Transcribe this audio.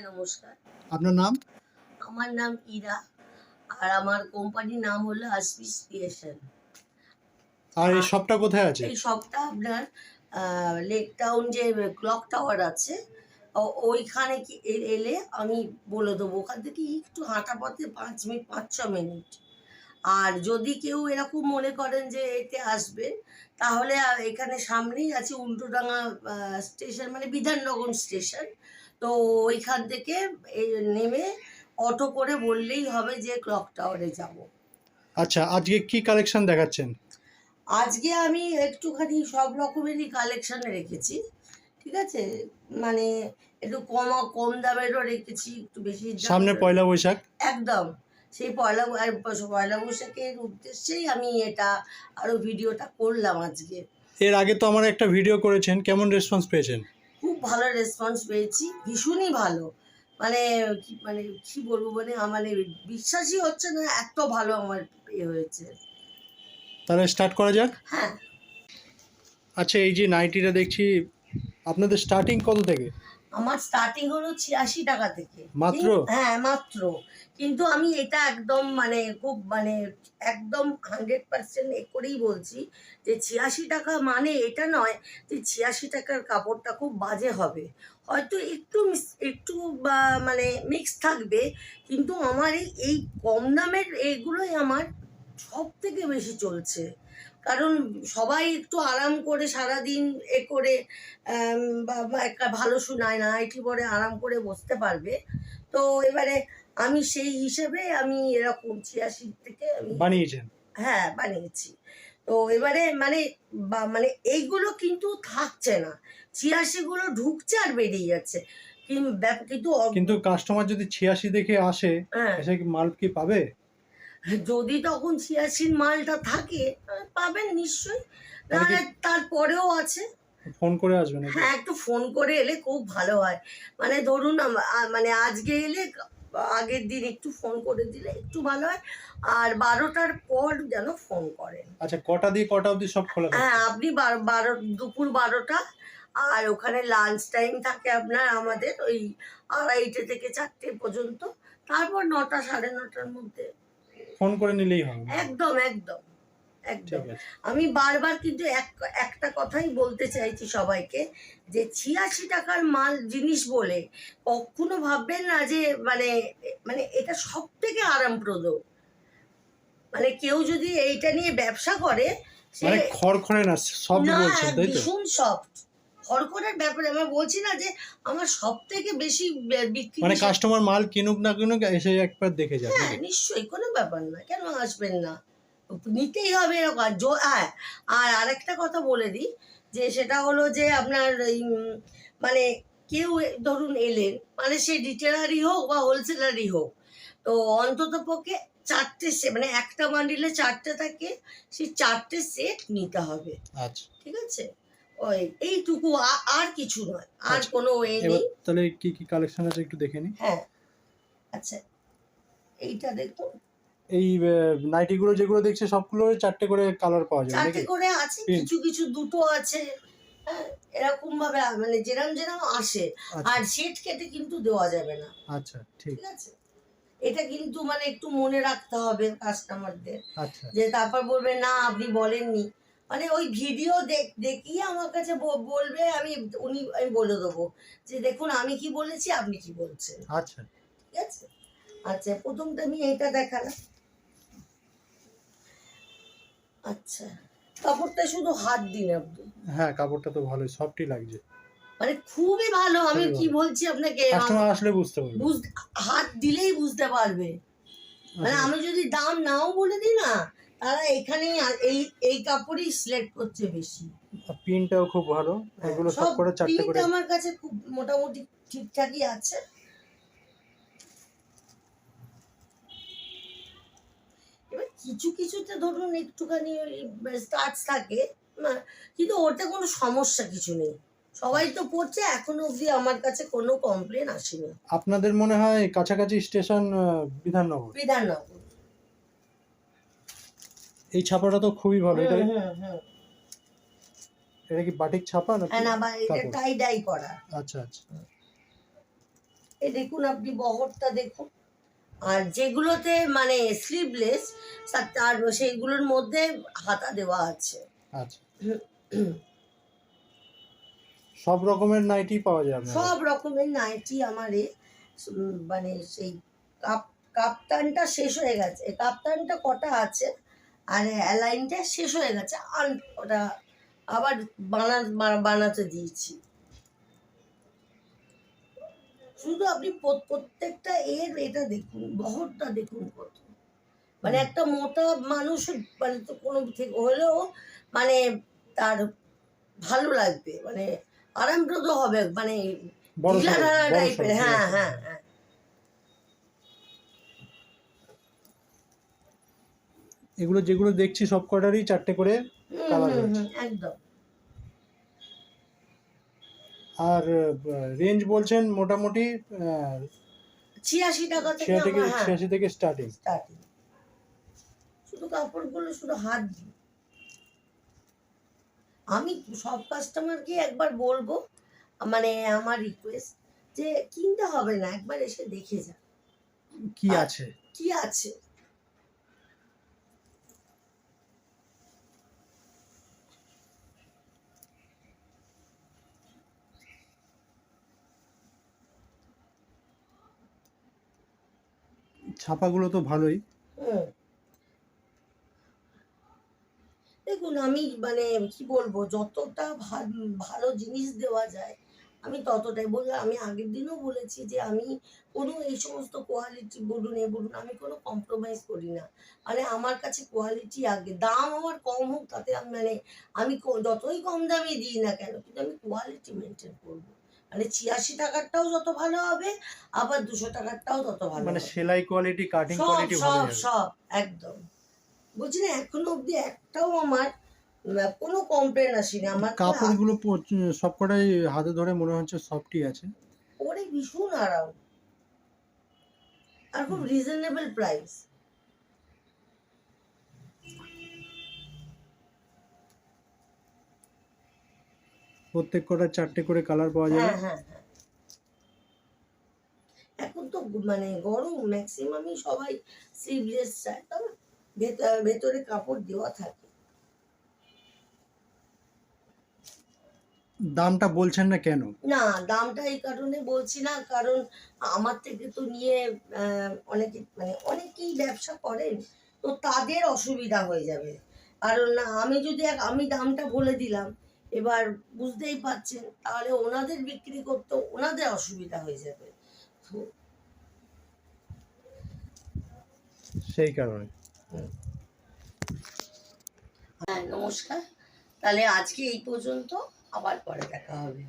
হ্যাঁ, নমস্কার। আপনার নাম? আমার নাম ইরা। আর আমার কোম্পানির নাম হলো আসপিস ক্রিয়েশন। আর এই আর শপটা কোথায় আছে? এই শপটা আপনার লেক টাউন যে ক্লক টাওয়ার আছে, ওইখানে এলে আমি বলে দেবো। ওখান থেকে একটু হাঁটা পথে 5 মিনিট, 5-6 মিনিট। আর যদি কেউ এরকম মনে করেন যে এতে আসবেন, তাহলে এখানে সামনেই আছে উল্টোডাঙা স্টেশন, মানে বিধাননগর স্টেশন। তো ওইখান থেকে নেমে অটো করে বললেই হবে যে ক্লক টাওয়ারে যাব। আচ্ছা, আজকে কি কালেকশন দেখাচ্ছেন? আজকে আমি একটুখানি সব রকমেরই কালেকশন রেখেছি, ঠিক আছে। মানে একটু কম দামেরও রেখেছি, একটু বেশি সামনে দামেরও। পয়লা বৈশাখ। একদম সেই পয়লা বৈশাখের উদ্দেশ্যেই আমি এটা আরো ভিডিওটা করলাম আজকে। এর আগে তো আমার একটা ভিডিও করেছেন, কেমন রেসপন্স পেয়েছেন? খুব ভালো রেসপন্স পেয়েছি, ভীষণই ভালো। মানে মানে কি বলবো, মানে বিশ্বাসই হচ্ছে না এত ভালো আমার হয়েছে। তাহলে স্টার্ট করা যাক। হ্যাঁ, আচ্ছা, এই যে নাইটিটা দেখছি, আপনাদের স্টার্টিং কত থেকে? আমার স্টার্টিং হলো 86 টাকা থেকে। মাত্র? হ্যাঁ, মাত্র। কিন্তু আমি এটা একদম খুব একদম 100% করেই বলছি যে 86 টাকা মানে এটা নয় যে 86 টাকার কাপড়টা খুব বাজে হবে। হয়তো একটু বা মিক্স থাকবে, কিন্তু আমার এই কম দামের এইগুলোই আমার সব থেকে বেশি চলছে। কারণ সবাই একটু আরাম করে সারাদিন করে বা একটা ভালো নাইটি পরে আরাম করে বসতে পারবে। তো এবারে আমি সেই হিসেবে আমি এরকম 86 থেকে আমি বানিয়েছেন? হ্যাঁ, বানিয়েছি। তো এবারে এইগুলো কিন্তু থাকছে না, 86 গুলো ঢুকছে আর বেরিয়ে যাচ্ছে। কিন্তু কাস্টমার যদি 86 দেখে আসে, হ্যাঁ, এসে কি মাল কি পাবে? যদি তখন 86 মালটা থাকে পাবেন নিশ্চয়ই। তাহলে কি নাহলে তারপরেও আছে। ফোন করে আসবেন? হ্যাঁ, একটু ফোন করে এলে খুব ভালো হয়। ধরুন আজকে এলে আগের দিন একটু ফোন করে দিলে একটু ভালো হয়। আর 12টার পর যেন ফোন করেন। আচ্ছা, কটা দিয়ে কটা অবধি সব খোলা থাকে? হ্যাঁ, আপনি দুপুর 12টা। আর ওখানে লাঞ্চ টাইম থাকে আপনার আমাদের ওই 2:30 থেকে 4টে পর্যন্ত। তারপর 9টা, 9:30টার মধ্যে ফোন করে নিলেই হবে। একদম একদম একদম। ঠিক আছে। আমি বারবার কিন্তু একটা কথাই বলতে চাইছি সবাইকে, যে 86 টাকার মাল জিনিস বলে কখনো ভাববেন না যে এটা সব থেকে আরামপ্রদ। কেউ যদি এইটা নিয়ে ব্যবসা করে, মানে খড়খড়ে না, সব না, বলছেন তাই তো? ভীষণ সফট। খড়খড়ের ব্যাপারে আমার বলছি না যে আমার সব থেকে বেশি বিক্রি। মানে কাস্টমার মাল কিনুক না কিনুক, এসে একবার দেখে যাবে। হ্যাঁ, নিশ্চয়ই, কোনো ব্যাপার না, কেন আসবেন না, নিতেই হবে এরকম। হ্যাঁ, আর আরেকটা কথা বলে দিই, যে সেটা হলো যে আপনার মানে কেউ ধরুন এলেন, সে রিটেলারই হোক বা হোলসেলারই হোক, তো অন্তত পক্ষে 4টে একটা বান্ডিলে 4টে থাকে, সেই 4টে সেট নিতে হবে। আচ্ছা, ঠিক আছে, ওই এইটুকু, আর কিছু নয়, আর আচ্ছা। কোনো নেই। তাহলে কি কি কালেকশন আছে একটু দেখে নি। হ্যাঁ, আচ্ছা, এইটা দেখুন। এই নাইটিগুলো যেগুলো দেখছি সবগুলো 4টে করে কালার পাওয়া যায় 4টে নাকি? করে আছে, কিছু কিছু দুটো আছে। হ্যাঁ, এরকম ভাবে যেরম আসে। আচ্ছা। আর সেট কেটে কিন্তু দেওয়া যাবে না, আচ্ছা, ঠিক ঠিক আছে। এটা কিন্তু একটু মনে রাখতে হবে কাস্টমারদের, আচ্ছা। যে তারপর বলবে না আপনি বলেননি। ওই ভিডিও দেখিয়ে আমার কাছে বলবে, আমি বলে দেবো যে দেখুন আমি কি বলেছি, আপনি কি বলছেন। আচ্ছা, ঠিক আছে। আচ্ছা, প্রথমটা আমি এটা দেখালাম। আচ্ছা, কাপড়টা শুধু হাত দিন আপনি। হ্যাঁ, কাপড়টা তো ভালোই, সফটই লাগছে। খুবই ভালো। আমি খুবই কি ভালো। বলছি আপনাকে, কাস্টমার আসলে বুঝতে পারবে। হাত দিলেই বুঝতে পারবে। আচ্ছা। আমি যদি দাম নাও বলে দিই না, তারা এখানেই এই কাপড়ই সিলেক্ট করছে বেশি। প্রিন্টটাও খুব ভালো। এগুলো সব সব করে 4টে প্রিন্ট করে। আমার কাছে খুব মোটামুটি ঠিকঠাকই আছে। এবার কিছু কিছুতে ধরুন একটুখানি ওই স্টার্চ থাকে, কিন্তু ওতে কোনো সমস্যা কিছু নেই। সবাই তো পড়ছে, এখনো অবধি আমার কাছে কোনো কমপ্লেন আসেনি। আপনাদের মনে হয় কাছাকাছি স্টেশন বিধাননগর? বিধাননগর। এই ছাপাটা তো খুবই ভালো। এটা হুম। এটা কি বাটিক ছাপা না? হ্যাঁ, না, এটা কাপড়? টাই ডাই করা। আচ্ছা, আচ্ছা। এই দেখুন আপনি বহরটা দেখুন। আর যেগুলোতে মানে স্লিভলেস তার সেইগুলোর মধ্যে হাতা দেওয়া আছে। আচ্ছা, সব রকমের নাইটি পাওয়া যায় আপনার সব রকমের নাইটি আমার মানে সেই কাপ্তানটা শেষ হয়ে গেছে, কাপ্তানটা কটা আছে আর অ্যালাইনটা শেষ হয়ে গেছে, আর ওটা আবার বানাতে দিয়েছি। শুধু আপনি প্রত্যেকটা এটা দেখুন, বহরটা দেখুন কত, মানে একটা মোটা মানুষ মানে তো কোনো থেকে হলেও মানে তার ভালো লাগবে, মানে আরামপ্রদ হবে, মানে বড় ঢিলা সড়ো, ঢালা বড় টাইপের। সড়ো, হ্যাঁ বড় সড়ো। হ্যাঁ হ্যাঁ। এগুলো যেগুলো দেখছি সব কটারই 4টে করে কালার রয়েছে। একদম। আর রেঞ্জ বলছেন মোটামুটি 86 টাকা থেকে আমার, হ্যাঁ 86 থেকে স্টার্টিং। স্টার্টিং। শুধু কাপড়গুলো শুধু হাত দিই। আমি সব কাস্টমারকে একবার বলবো, মানে আমার রিকোয়েস্ট, যে কিনতে হবে না, একবার এসে দেখে যা কি আর আছে। কি আছে। ছাপাগুলো তো ভালোই। হুম। দেখুন আমি মানে কি বলবো, যতটা ভালো জিনিস দেওয়া যায় আমি ততটাই বললাম। আমি আগের দিনও বলেছি যে আমি কোনো এই সমস্ত কোয়ালিটি বলুন এ বলুন আমি কোনো কম্প্রোমাইজ করি না। মানে আমার কাছে কোয়ালিটি আগে, দাম আমার কম হোক তাতে আমি মানে আমি যতই কম দামি দিই না কেন, কিন্তু আমি কোয়ালিটি মেনটেন করবো। মানে 86 টাকারটাও যত ভালো হবে, আবার 200 টাকারটাও তত ভালো মানে হবে। সেলাই কোয়ালিটি, কাটিং সব কোয়ালিটি ভালো সব যাবে। সব একদম। বলছি না এখনো অব্দি একটাও আমার কোনো কমপ্লেন আসেনি। আমার তো কাপড়গুলো সবকটাই হাতে ধরে মনে হচ্ছে সফটই আছে। পরে ভীষণ আরাম আর খুব রিজনেবল প্রাইস। প্রত্যেক কটা 4টে করে কালার পাওয়া যাবে। হ্যাঁ হ্যাঁ হ্যাঁ। এখন তো মানে গরম, ম্যাক্সিমামই সবাই স্লিভলেস চায়, তবে ভেতরে কাপড় দেওয়া থাকে। দামটা বলছেন না কেন? না, দামটা এই কারণে বলছি না, কারণ আমার থেকে তো নিয়ে অনেকে মানে অনেকেই ব্যবসা করেন, তো তাদের অসুবিধা হয়ে যাবে। কারণ না আমি যদি আমি দামটা বলে দিলাম, এবার বুঝতেই পারছেন, তাহলে ওনাদের বিক্রি করতে ওনাদের অসুবিধা হয়ে যাবে। তো সেই কারণে। হ্যাঁ নমস্কার, তাহলে আজকে এই পর্যন্ত, আবার পরে দেখা হবে।